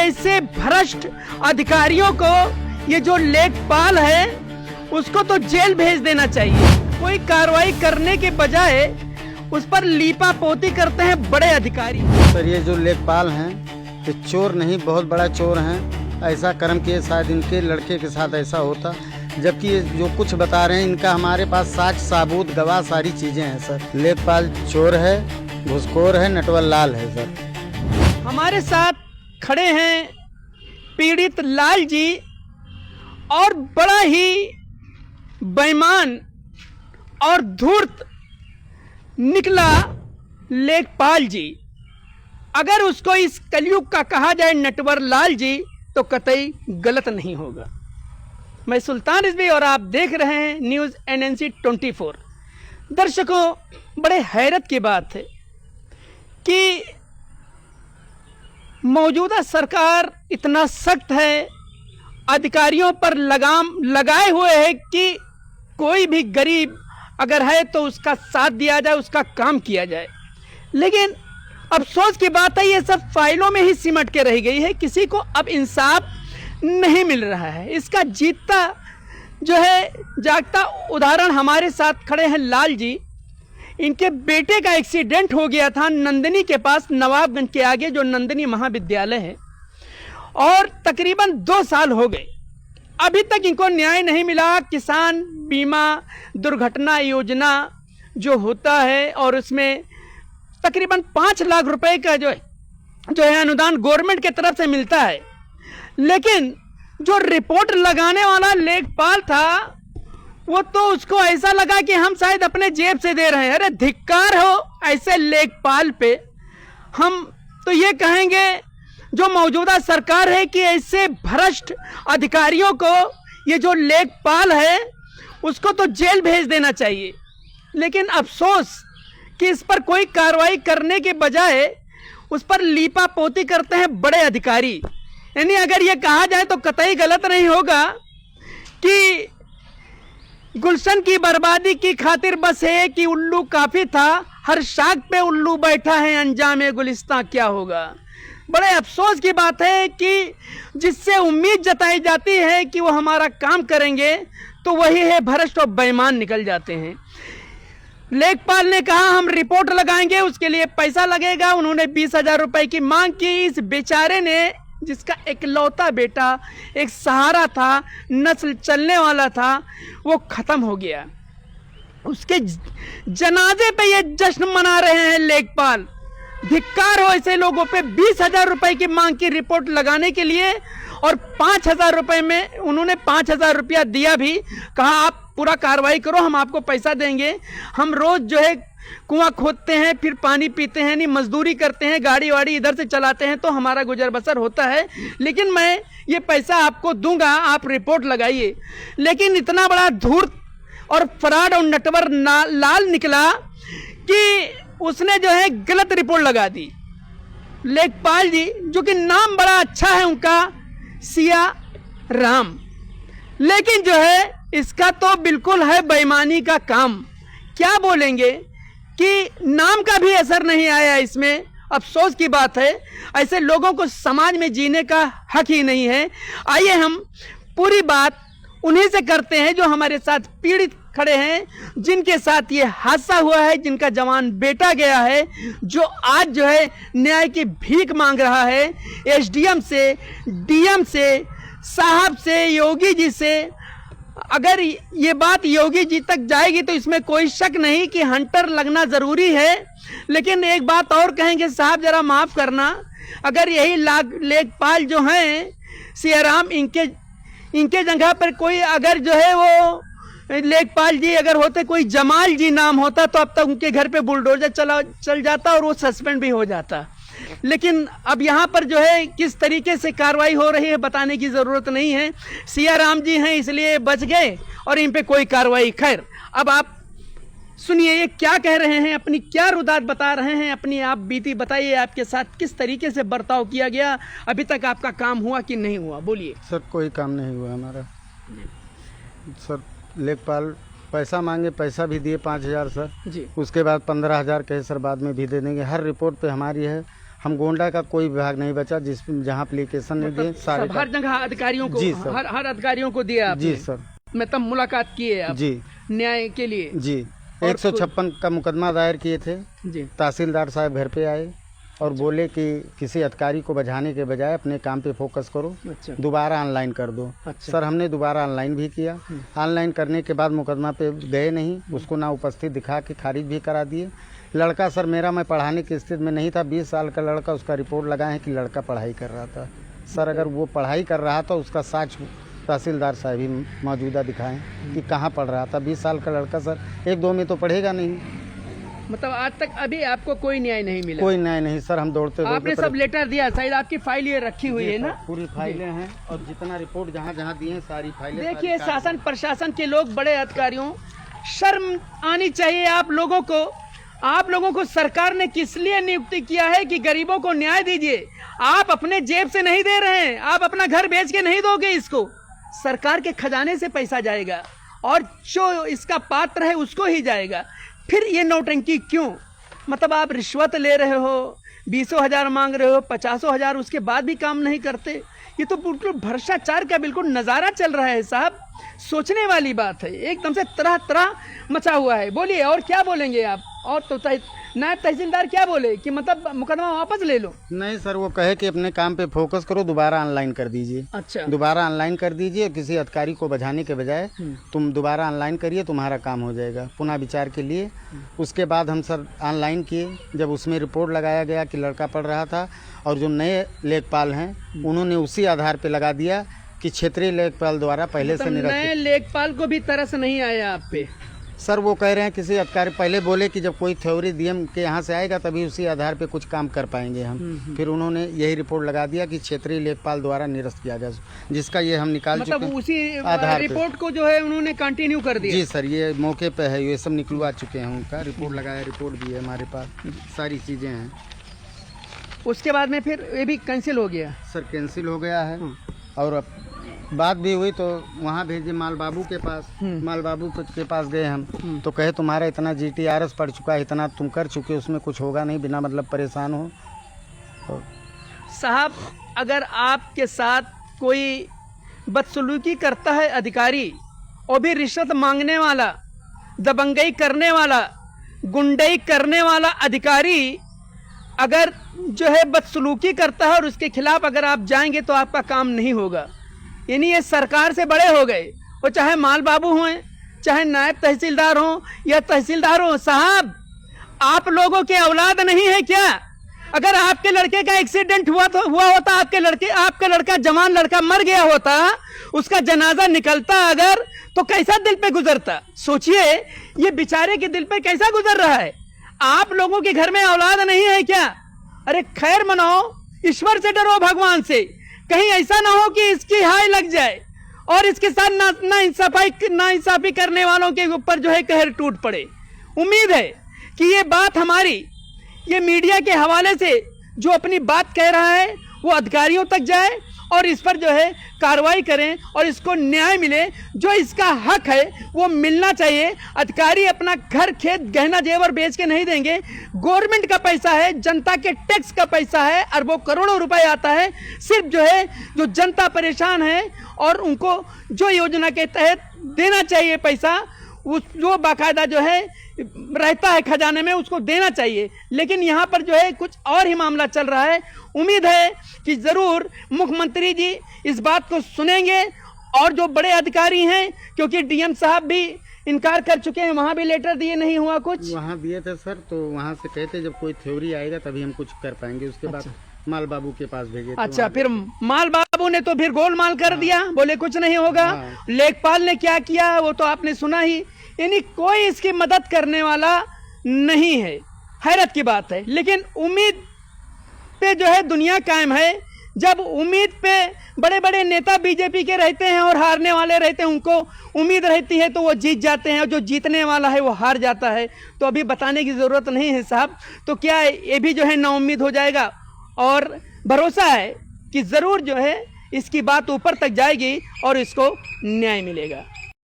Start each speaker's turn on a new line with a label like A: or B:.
A: ऐसे भ्रष्ट अधिकारियों को ये जो लेखपाल है उसको तो जेल भेज देना चाहिए। कोई कार्रवाई करने के बजाय उस पर लीपापोती करते हैं बड़े अधिकारी।
B: सर ये जो लेखपाल हैं ये चोर नहीं, बहुत बड़ा चोर हैं। ऐसा कर्म किए शायद इनके लड़के के साथ ऐसा होता, जबकि ये जो कुछ बता रहे हैं इनका हमारे पास साक्ष्य साबूत गवाह सारी चीजें हैं। सर लेखपाल चोर है, घुसखोर है, नटवर लाल है। सर
A: हमारे साथ खड़े हैं पीड़ित लाल जी और बड़ा ही बेईमान और धूर्त निकला लेखपाल जी। अगर उसको इस कलयुग का कहा जाए नटवर लाल जी तो कतई गलत नहीं होगा। मैं सुल्तान रिजवी और आप देख रहे हैं न्यूज़ NNC 24। दर्शकों, बड़े हैरत की बात है कि मौजूदा सरकार इतना सख्त है, अधिकारियों पर लगाम लगाए हुए है कि कोई भी गरीब अगर है तो उसका साथ दिया जाए, उसका काम किया जाए। लेकिन अफसोस की बात है ये सब फाइलों में ही सिमट के रह गई है, किसी को अब इंसाफ नहीं मिल रहा है। इसका जीता जो है जागता उदाहरण हमारे साथ खड़े हैं लाल जी। इनके बेटे का एक्सीडेंट हो गया था नंदिनी के पास, नवाबगंज के आगे जो नंदिनी महाविद्यालय है, और तकरीबन 2 साल हो गए, अभी तक इनको न्याय नहीं मिला। किसान बीमा दुर्घटना योजना जो होता है और उसमें तकरीबन 5 लाख रुपए का जो है अनुदान गवर्नमेंट की तरफ से मिलता है, लेकिन जो रिपोर्ट लगाने वाला लेखपाल था वो तो उसको ऐसा लगा कि हम शायद अपने जेब से दे रहे हैं। अरे धिक्कार हो ऐसे लेखपाल पे। हम तो ये कहेंगे जो मौजूदा सरकार है कि ऐसे भ्रष्ट अधिकारियों को ये जो लेखपाल है उसको तो जेल भेज देना चाहिए। लेकिन अफसोस कि इस पर कोई कार्रवाई करने के बजाय उस पर लीपापोती करते हैं बड़े अधिकारी। यानी अगर ये कहा जाए तो कतई गलत नहीं होगा कि गुलशन की बर्बादी की खातिर बस है कि उल्लू काफी था, हर शाख पे उल्लू बैठा है, अंजाम गुलिस्तां क्या होगा। बड़े अफसोस की बात है कि जिससे उम्मीद जताई जाती है कि वो हमारा काम करेंगे तो वही है भ्रष्ट और बेईमान निकल जाते हैं। लेखपाल ने कहा हम रिपोर्ट लगाएंगे, उसके लिए पैसा लगेगा। उन्होंने 20,000 रुपए की मांग की। इस बेचारे ने, जिसका इकलौता बेटा एक सहारा था, नस्ल चलने वाला था, वो खत्म हो गया। उसके जनाजे पे ये जश्न मना रहे हैं लेखपाल। धिक्कार हो ऐसे लोगों पे। 20,000 रुपए की मांग की रिपोर्ट लगाने के लिए और 5,000 रुपए में उन्होंने 5,000 रुपया दिया भी। कहा आप पूरा कार्रवाई करो, हम आपको पैसा देंगे। हम रोज जो है कुआं खोदते हैं, फिर पानी पीते हैं, नहीं मजदूरी करते हैं, गाड़ी वाड़ी इधर से चलाते हैं तो हमारा गुजर बसर होता है, लेकिन मैं ये पैसा आपको दूंगा, आप रिपोर्ट लगाइए। लेकिन इतना बड़ा धूर्त और फराड और नटवर लाल निकला कि उसने जो है गलत रिपोर्ट लगा दी। लेखपाल जी, जो कि नाम बड़ा अच्छा है उनका, सिया राम, लेकिन जो है इसका तो बिल्कुल है बेईमानी का काम। क्या बोलेंगे कि नाम का भी असर नहीं आया इसमें। अफसोस की बात है, ऐसे लोगों को समाज में जीने का हक ही नहीं है। आइए हम पूरी बात उन्हीं से करते हैं जो हमारे साथ पीड़ित खड़े हैं, जिनके साथ ये हादसा हुआ है, जिनका जवान बेटा गया है, जो आज जो है न्याय की भीख मांग रहा है SDM से, DM से, साहब से, योगी जी से। अगर ये बात योगी जी तक जाएगी तो इसमें कोई शक नहीं कि हंटर लगना ज़रूरी है। लेकिन एक बात और कहेंगे साहब, ज़रा माफ़ करना, अगर यही लेखपाल जो हैं सियाराम, इनके जगह पर कोई अगर जो है वो लेखपाल जी अगर होते, कोई जमाल जी नाम होता तो अब तक उनके घर पे बुलडोजर चल जाता और वो सस्पेंड भी हो जाता। लेकिन अब यहाँ पर जो है किस तरीके से कार्रवाई हो रही है बताने की ज़रूरत नहीं है। सियाराम जी हैं इसलिए बच गए और इन पे कोई कार्रवाई। खैर, अब आप सुनिए ये क्या कह रहे हैं, अपनी क्या रुदात बता रहे हैं, अपनी आप बीती बताइए, आपके साथ किस तरीके से बर्ताव किया गया, अभी तक आपका काम हुआ कि नहीं हुआ, बोलिए।
B: सर कोई काम नहीं हुआ हमारा। सर लेखपाल पैसा मांगे, पैसा भी दिए 5,000 सर जी। उसके बाद 15,000 कहे सर बाद में भी दे देंगे। हर रिपोर्ट पे हमारी है हम गोंडा का कोई विभाग नहीं बचा जिस जहाँ एप्लीकेशन नहीं दिए सारे
A: सब हर जगह अधिकारियों को,
B: जी सर।
A: हर अधिकारियों को दिया आपने?
B: जी सर।
A: मतलब मुलाकात किए आप
B: जी
A: न्याय के लिए?
B: जी।
A: और
B: 156 का मुकदमा दायर किए थे।
A: जी।
B: तहसीलदार साहब घर पे आए और बोले कि किसी अधिकारी को बजाने के बजाय अपने काम पे फोकस करो,
A: अच्छा।
B: दोबारा ऑनलाइन कर दो।
A: अच्छा।
B: सर हमने दोबारा ऑनलाइन भी किया। ऑनलाइन करने के बाद मुकदमा पे गए नहीं, उसको ना उपस्थित दिखा के खारिज भी करा दिए। लड़का सर मेरा, मैं पढ़ाने की स्थिति में नहीं था, 20 साल का लड़का, उसका रिपोर्ट लगाए हैं कि लड़का पढ़ाई कर रहा था। सर अगर वो पढ़ाई कर रहा था उसका साक्ष्य तहसीलदार साहब ही मौजूदा दिखाएं कि कहाँ पढ़ रहा था। 20 साल का लड़का सर 1-2 में तो पढ़ेगा नहीं।
A: मतलब आज तक अभी आपको कोई न्याय नहीं मिला?
B: कोई न्याय नहीं सर, हम दौड़ते
A: आपने सब लेटर दिया? शायद आपकी फाइल ये रखी हुई है ना?
B: पूरी फाइलें हैं और जितना रिपोर्ट जहाँ जहाँ दिए हैं सारी फाइलें।
A: देखिए शासन प्रशासन के लोग, बड़े अधिकारियों, शर्म आनी चाहिए आप लोगों को। आप लोगों को सरकार ने किस लिए नियुक्ति किया है कि गरीबों को न्याय दीजिए। आप अपने जेब से नहीं दे रहे हैं, आप अपना घर बेच के नहीं दोगे इसको, सरकार के खजाने से पैसा जाएगा और जो इसका पात्र है उसको ही जाएगा। फिर ये नौटंकी क्यों? मतलब आप रिश्वत ले रहे हो, 20,000 मांग रहे हो, 50,000, उसके बाद भी काम नहीं करते। ये तो बिल्कुल भ्रष्टाचार का बिल्कुल नज़ारा चल रहा है साहब। सोचने वाली बात है, एकदम से तरह तरह मचा हुआ है। बोलिए और क्या बोलेंगे आप? और तो नायब तहसीलदार क्या बोले कि मतलब मुकदमा वापस ले लो?
B: नहीं सर, वो कहे कि अपने काम पे फोकस करो, दोबारा ऑनलाइन कर दीजिए।
A: अच्छा।
B: दोबारा ऑनलाइन कर दीजिए, किसी अधिकारी को बजाने के बजाय तुम दोबारा ऑनलाइन करिए, तुम्हारा काम हो जाएगा, पुनः विचार के लिए। उसके बाद हम सर ऑनलाइन किए, जब उसमें रिपोर्ट लगाया गया कि लड़का पढ़ रहा था और जो नए लेखपाल हैं उन्होंने उसी आधार पर लगा दिया कि क्षेत्रीय लेखपाल द्वारा पहले से निरस्त।
A: नए लेखपाल को भी तरस नहीं आया आप पे?
B: सर वो कह रहे हैं किसी अधिकारी, पहले बोले कि जब कोई थ्योरी डीएम के यहाँ से आएगा तभी उसी आधार पे कुछ काम कर पाएंगे हम। फिर उन्होंने यही रिपोर्ट लगा दिया कि क्षेत्रीय लेखपाल द्वारा निरस्त किया जाए, जिसका ये हम निकाल चुके हैं।
A: मतलब उसी
B: आधार
A: रिपोर्ट को जो है उन्होंने कंटिन्यू कर दिया?
B: जी सर, ये मौके पे है, ये सब निकलवा चुके हैं, उनका रिपोर्ट लगाया, रिपोर्ट भी है हमारे पास, सारी चीज़ें हैं।
A: उसके बाद में फिर ये भी कैंसिल हो गया?
B: सर कैंसिल हो गया है और अब बात भी हुई तो वहाँ भेजे माल बाबू के पास। माल बाबू के पास गए हम तो कहे तुम्हारा इतना GTRS पड़ चुका है, इतना तुम कर चुके, उसमें कुछ होगा नहीं, बिना मतलब परेशान हो।
A: साहब अगर आपके साथ कोई बदसलूकी करता है अधिकारी, और भी रिश्वत मांगने वाला, दबंगई करने वाला, गुंडई करने वाला अधिकारी अगर जो है बदसलूकी करता है और उसके खिलाफ अगर आप जाएंगे तो आपका काम नहीं होगा। यानी ये सरकार से बड़े हो गए, वो चाहे माल बाबू हों, चाहे नायब तहसीलदार हों या तहसीलदार हों। साहब आप लोगों के औलाद नहीं है क्या? अगर आपके लड़के का एक्सीडेंट हुआ होता, आपका लड़का जवान लड़का मर गया होता, उसका जनाजा निकलता अगर, तो कैसा दिल पे गुजरता? सोचिए ये बेचारे के दिल पे कैसा गुजर रहा है। आप लोगों के घर में औलाद नहीं है क्या? अरे खैर मनाओ, ईश्वर से डरो, भगवान से। कहीं ऐसा ना हो कि इसकी हाय लग जाए और इसके साथ नाइंसाफी करने वालों के ऊपर जो है कहर टूट पड़े। उम्मीद है कि ये बात हमारी, ये मीडिया के हवाले से जो अपनी बात कह रहा है वो अधिकारियों तक जाए और इस पर जो है कार्रवाई करें और इसको न्याय मिले। जो इसका हक है वो मिलना चाहिए। अधिकारी अपना घर खेत गहना जेवर बेच के नहीं देंगे। गवर्नमेंट का पैसा है, जनता के टैक्स का पैसा है, अरबों करोड़ों रुपए आता है। सिर्फ जो है जो जनता परेशान है और उनको जो योजना के तहत देना चाहिए पैसा, उस जो बाकायदा जो है रहता है खजाने में, उसको देना चाहिए। लेकिन यहाँ पर जो है कुछ और ही मामला चल रहा है। उम्मीद है कि ज़रूर मुख्यमंत्री जी इस बात को सुनेंगे और जो बड़े अधिकारी हैं, क्योंकि डीएम साहब भी इनकार कर चुके हैं, वहाँ भी लेटर दिए, नहीं हुआ कुछ।
B: वहाँ दिए थे सर, तो वहाँ से कहते जब कोई थ्योरी आएगा तभी हम कुछ कर पाएंगे। उसके बाद माल बाबू के पास भेजे।
A: अच्छा, फिर माल बाबू ने तो फिर गोलमाल कर दिया, बोले कुछ नहीं होगा। लेखपाल ने क्या किया वो तो आपने सुना ही। यानी कोई इसकी मदद करने वाला नहीं है। हैरत की बात है। लेकिन उम्मीद पे जो है दुनिया कायम है। जब उम्मीद पे बड़े बड़े नेता बीजेपी के रहते हैं और हारने वाले रहते हैं, उनको उम्मीद रहती है तो वो जीत जाते हैं, और जो जीतने वाला है वो हार जाता है। तो अभी बताने की ज़रूरत नहीं है साहब। तो क्या ये भी जो है नाउम्मीद हो जाएगा, और भरोसा है कि ज़रूर जो है इसकी बात ऊपर तक जाएगी और इसको न्याय मिलेगा।